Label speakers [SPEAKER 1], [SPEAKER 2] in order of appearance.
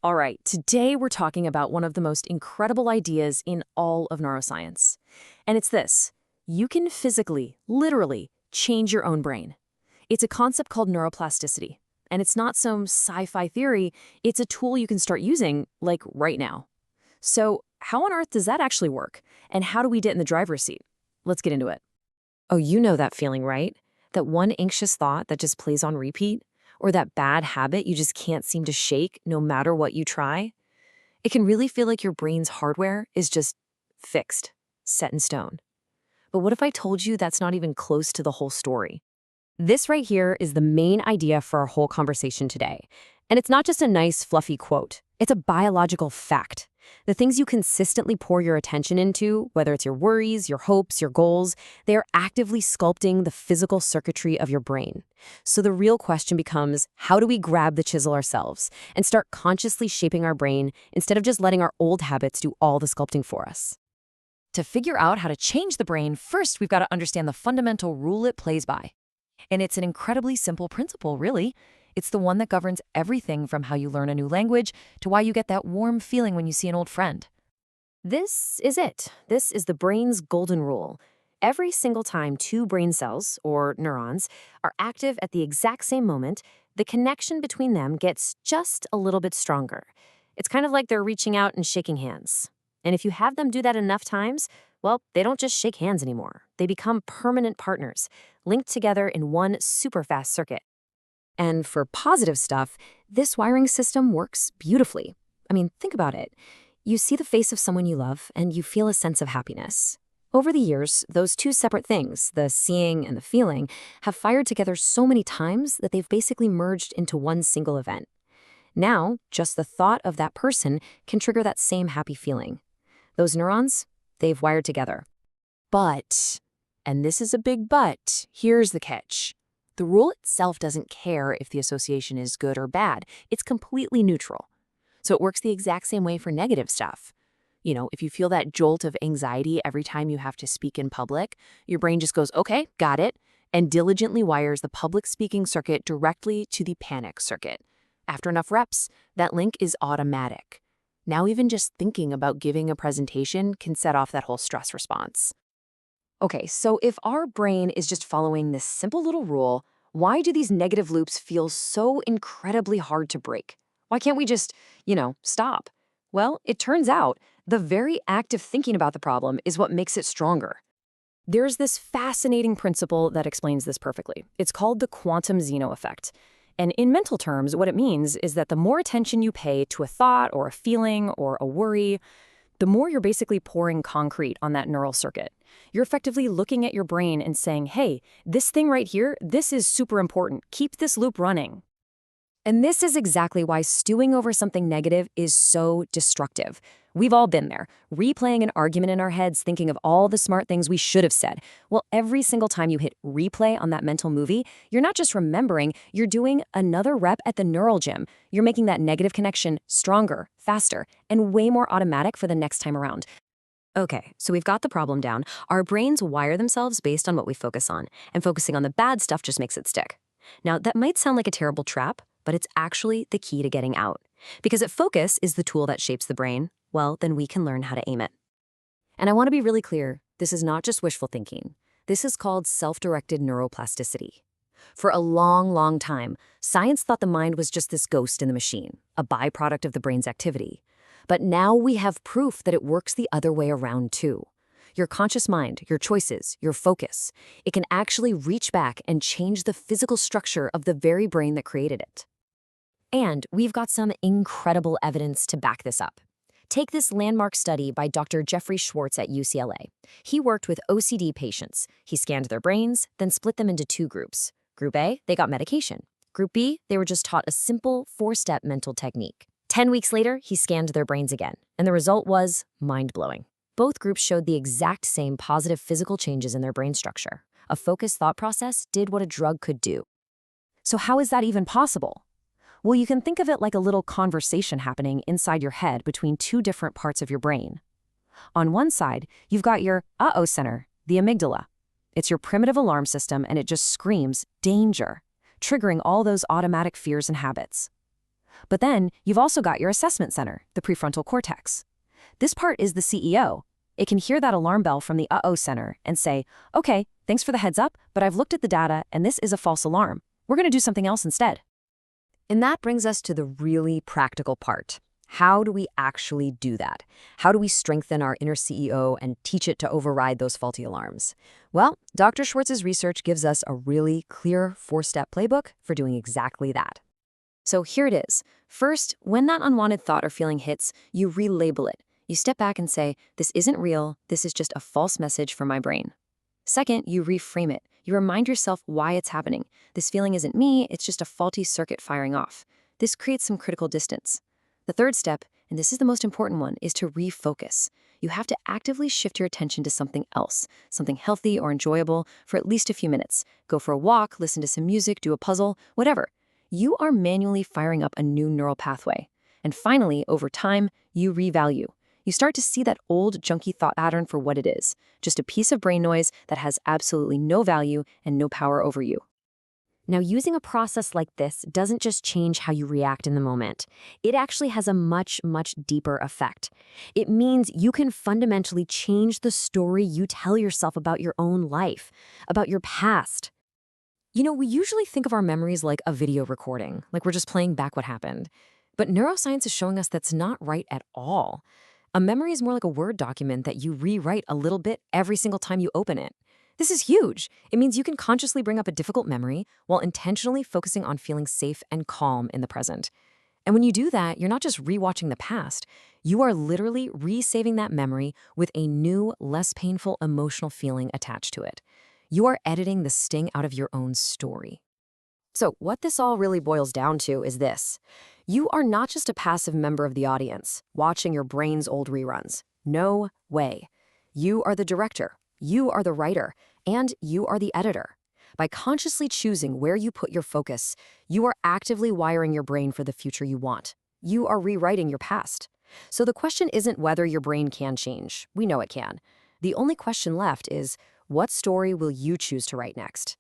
[SPEAKER 1] All right, today we're talking about one of the most incredible ideas in all of neuroscience. And it's this: you can physically, literally, change your own brain. It's a concept called neuroplasticity. And it's not some sci-fi theory, it's a tool you can start using, like, right now. So, how on earth does that actually work? And how do we get in the driver's seat? Let's get into it. Oh, you know that feeling, right? That one anxious thought that just plays on repeat? Or that bad habit you just can't seem to shake no matter what you try? It can really feel like your brain's hardware is just fixed, set in stone. But what if I told you that's not even close to the whole story? This right here is the main idea for our whole conversation today. And it's not just a nice, fluffy quote. It's a biological fact. The things you consistently pour your attention into, whether it's your worries, your hopes, your goals, they are actively sculpting the physical circuitry of your brain. So the real question becomes, how do we grab the chisel ourselves and start consciously shaping our brain instead of just letting our old habits do all the sculpting for us? To figure out how to change the brain, first we've got to understand the fundamental rule it plays by. And it's an incredibly simple principle, really. It's the one that governs everything from how you learn a new language to why you get that warm feeling when you see an old friend. This is it. This is the brain's golden rule. Every single time two brain cells, or neurons, are active at the exact same moment, the connection between them gets just a little bit stronger. It's kind of like they're reaching out and shaking hands. And if you have them do that enough times, well, they don't just shake hands anymore. They become permanent partners, linked together in one super fast circuit. And for positive stuff, this wiring system works beautifully. I mean, think about it. You see the face of someone you love, and you feel a sense of happiness. Over the years, those two separate things, the seeing and the feeling, have fired together so many times that they've basically merged into one single event. Now, just the thought of that person can trigger that same happy feeling. Those neurons, they've wired together. But, and this is a big but, here's the catch. The rule itself doesn't care if the association is good or bad. It's completely neutral. So it works the exact same way for negative stuff. You know, if you feel that jolt of anxiety every time you have to speak in public, your brain just goes, okay, got it, and diligently wires the public speaking circuit directly to the panic circuit. After enough reps, that link is automatic. Now even just thinking about giving a presentation can set off that whole stress response. Okay, so if our brain is just following this simple little rule, why do these negative loops feel so incredibly hard to break? Why can't we just, stop? Well, it turns out the very act of thinking about the problem is what makes it stronger. There's this fascinating principle that explains this perfectly. It's called the quantum Zeno effect. And in mental terms, what it means is that the more attention you pay to a thought or a feeling or a worry, the more you're basically pouring concrete on that neural circuit. You're effectively looking at your brain and saying, hey, this thing right here, this is super important. Keep this loop running. And this is exactly why stewing over something negative is so destructive. We've all been there, replaying an argument in our heads, thinking of all the smart things we should have said. Well, every single time you hit replay on that mental movie, you're not just remembering, you're doing another rep at the neural gym. You're making that negative connection stronger, faster, and way more automatic for the next time around. Okay, so we've got the problem down. Our brains wire themselves based on what we focus on, and focusing on the bad stuff just makes it stick. Now, that might sound like a terrible trap, but it's actually the key to getting out. Because if focus is the tool that shapes the brain, well, then we can learn how to aim it. And I want to be really clear, this is not just wishful thinking. This is called self-directed neuroplasticity. For a long, long time, science thought the mind was just this ghost in the machine, a byproduct of the brain's activity. But now we have proof that it works the other way around too. Your conscious mind, your choices, your focus, it can actually reach back and change the physical structure of the very brain that created it. And we've got some incredible evidence to back this up. Take this landmark study by Dr. Jeffrey Schwartz at UCLA. He worked with OCD patients. He scanned their brains, then split them into two groups. Group A, they got medication. Group B, they were just taught a simple 4-step mental technique. 10 weeks later, he scanned their brains again, and the result was mind-blowing. Both groups showed the exact same positive physical changes in their brain structure. A focused thought process did what a drug could do. So how is that even possible? Well, you can think of it like a little conversation happening inside your head between two different parts of your brain. On one side, you've got your uh-oh center, the amygdala. It's your primitive alarm system, and it just screams danger, triggering all those automatic fears and habits. But then you've also got your assessment center, the prefrontal cortex. This part is the CEO. It can hear that alarm bell from the uh-oh center and say, okay, thanks for the heads up, but I've looked at the data and this is a false alarm. We're going to do something else instead. And that brings us to the really practical part. How do we actually do that? How do we strengthen our inner CEO and teach it to override those faulty alarms? Well, Dr. Schwartz's research gives us a really clear 4-step playbook for doing exactly that. So here it is. First, when that unwanted thought or feeling hits, you relabel it. You step back and say, this isn't real, this is just a false message from my brain. Second, you reframe it. You remind yourself why it's happening. This feeling isn't me, it's just a faulty circuit firing off. This creates some critical distance. The third step, and this is the most important one, is to refocus. You have to actively shift your attention to something else, something healthy or enjoyable for at least a few minutes. Go for a walk, listen to some music, do a puzzle, whatever. You are manually firing up a new neural pathway. And finally, over time, you revalue. You start to see that old, junky thought pattern for what it is, just a piece of brain noise that has absolutely no value and no power over you. Now, using a process like this doesn't just change how you react in the moment. It actually has a much, much deeper effect. It means you can fundamentally change the story you tell yourself about your own life, about your past. You know, we usually think of our memories like a video recording, like we're just playing back what happened. But neuroscience is showing us that's not right at all. A memory is more like a Word document that you rewrite a little bit every single time you open it. This is huge. It means you can consciously bring up a difficult memory while intentionally focusing on feeling safe and calm in the present. And when you do that, you're not just rewatching the past. You are literally resaving that memory with a new, less painful emotional feeling attached to it. You are editing the sting out of your own story. So what this all really boils down to is this. You are not just a passive member of the audience, watching your brain's old reruns. No way. You are the director. You are the writer, and you are the editor. By consciously choosing where you put your focus, you are actively wiring your brain for the future you want. You are rewriting your past. So the question isn't whether your brain can change. We know it can. The only question left is, what story will you choose to write next?